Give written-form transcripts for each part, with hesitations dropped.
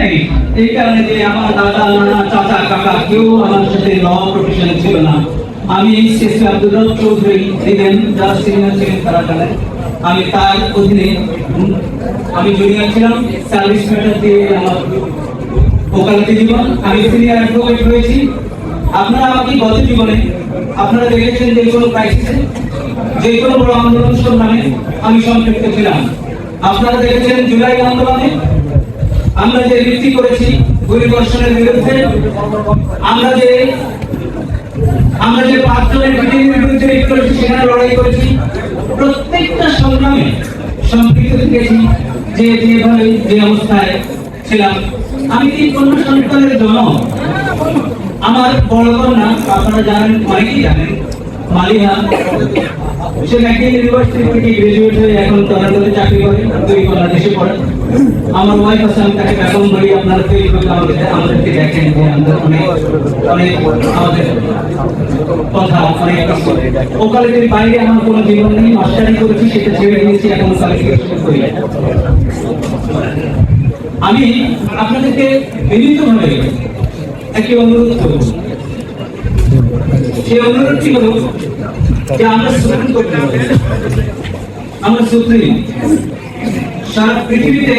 নেই, এই কারণে যে আমার দাদা নানা চাচা কাকা কেউ আমার সাথে ল প্রফেশনে ছিল না। আমি এইচএসসি আব্দুল রব চৌধুরী ছিলেন, যারা সিনিয়র ছিলেন তারা জানেন। আমি তার অধীনে আমি জুনিয়র ছিলাম, সার্ভিস ম্যাটার দিয়ে আমার ওকালতি জীবন। আমি সিনিয়র অ্যাডভোকেট হয়েছি। আপনারা আমাকে গত জীবনে আপনারা দেখেছেন যে কোনো ক্রাইসিসে, যে কোনো বড় আন্দোলন সংগ্রামে আমি সম্পৃক্ত ছিলাম। আপনারা দেখেছেন জুলাই আন্দোলনে আমরা যে বৃত্তি করেছি পরিবর্তনের বিরুদ্ধে, আমরা যে 5 জনের বিরুদ্ধে করেছি, সেখানে লড়াই করেছি। প্রত্যেকটা সংগ্রামে সম্পৃক্ত থেকেছি। যেভাবে যে অবস্থায় ছিলাম, আমি 3 কন্যা সন্তানের জন্য আমার বড় কন্যা আপনারা জানেন, অনেকেই জানেন, মালিহা, সে ম্যাকগিল ইউনিভার্সিটি থেকে গ্রাজুয়েট হয়ে এখন টরন্টোতে চাকরি করে, 2 কন্যা দেশে পড়ে। আমার ওয়াইফ আছে, আমি তাকে বেতন ধরি। আপনারা ফেসবুকে আমাদেরকে দেখেন যে আমরা অনেক আমাদের কথা অনেক ওকালতির বাইরে আমার কোনো জীবন নেই। মাস্টারি করেছি, সেটা ছেড়ে দিয়েছি, এখন কোয়ালিফিকেশন করি। আমি আপনাদেরকে বিনীতভাবে একটি অনুরোধ করব। সেই অনুরোধটি হল যে আমরা সুপ্রিম কোর্ট, আমরা সুপ্রিম সারা পৃথিবীতে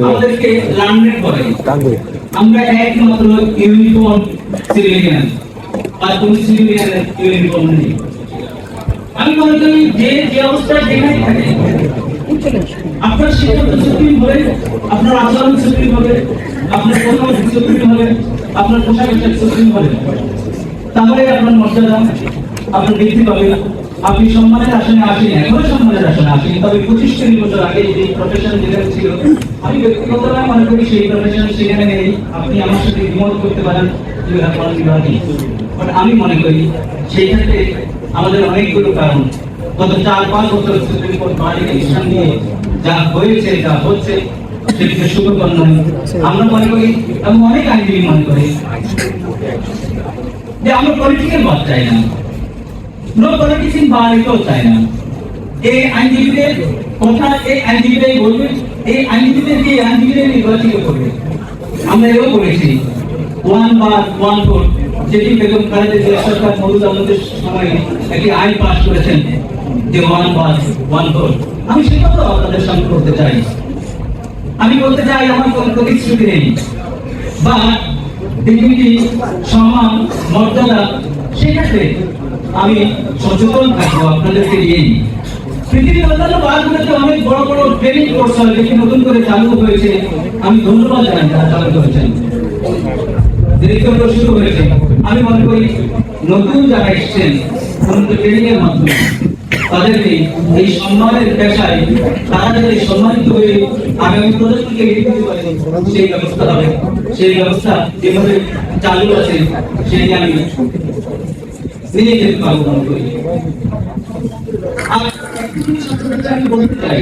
আমাদেরকে লার্নেড করে। আমরা একমাত্র ইউনিফর্ম সিভিলিয়ান, আর কোন সিভিলিয়ানের ইউনিফর্ম নেই। আমি মনে করি যে অবস্থায় যেখানে থাকে আপনার সিদ্ধান্ত সুপ্রিম হবে, আপনার আচরণ সুপ্রিম হবে, আপনার কথা সুপ্রিম হবে, আপনার পোশাক আশাক সুপ্রিম হবে। তাহলে আপনার মর্যাদা, আপনার বৃদ্ধি পাবে। আপনি সম্মানের আসনে আসেন, এখনো সম্মানের আসনে আসেন, তবে 25-30 বছর আগে যে প্রফেশন যেখানে ছিল, আমি ব্যক্তিগতভাবে মনে করি সেই প্রফেশন সেখানে নেই। আপনি আমার সাথে দ্বিমত করতে পারেন, আমি মনে করি সেই ক্ষেত্রে আমাদের অনেকগুলো কারণ। গত 4-5 বছর সুপ্রিম কোর্ট বাড়ি ইসলাম নিয়ে যা হয়েছে, যা হচ্ছে, সেটিকে সুখকর নয়। আমরা মনে করি, এবং অনেক আইনজীবী মনে করি যে আমরা পলিটিক্যাল বাদ চাই না, নো পলিটিশিয়ান বাড়িতেও চাই না। এই আইনজীবীদের কথা এই আইনজীবীরাই বলবে, এই আইনজীবীদেরকে আইনজীবীরাই নির্বাচিত করবে। আমরা এও বলেছি 1 বার 1 ভোট, যেটি বেগম খালেদা জিয়া সরকার মওদুদ আহমদের সময়ে একটি আইন পাস করেছেন যে 1 বার 1 ভোট। আমি সে কথা আপনাদের সামনে করতে চাই। আমি বলতে চাই আমার কোনো প্রতিশ্রুতি নেই, বা ডিগনিটি, সম্মান, মর্যাদা, সেক্ষেত্রে আমি সচেতন থাকবো আপনাদেরকে নিয়েই। পৃথিবীর অন্যান্য বারগুলোতে অনেক বড় বড় ট্রেনিং কোর্স হয়, যেটি নতুন করে চালু হয়েছে। আমি ধন্যবাদ জানাই যারা চালু করেছেন, ডিরেক্টর শুরু হয়েছে। আমি মনে করি নতুন যারা এসছেন ট্রেনিং এর মাধ্যমে তাদেরকে এই সম্মানের পেশায় তারা যাতে সম্মানিত হয়ে আগামী প্রজন্মকে এগিয়ে দিতে পারে, সেই ব্যবস্থা হবে। সেই ব্যবস্থা যেভাবে চালু আছে সেটি আমি নিয়ে যেতে পারবো মনে করি। আমি বলতে চাই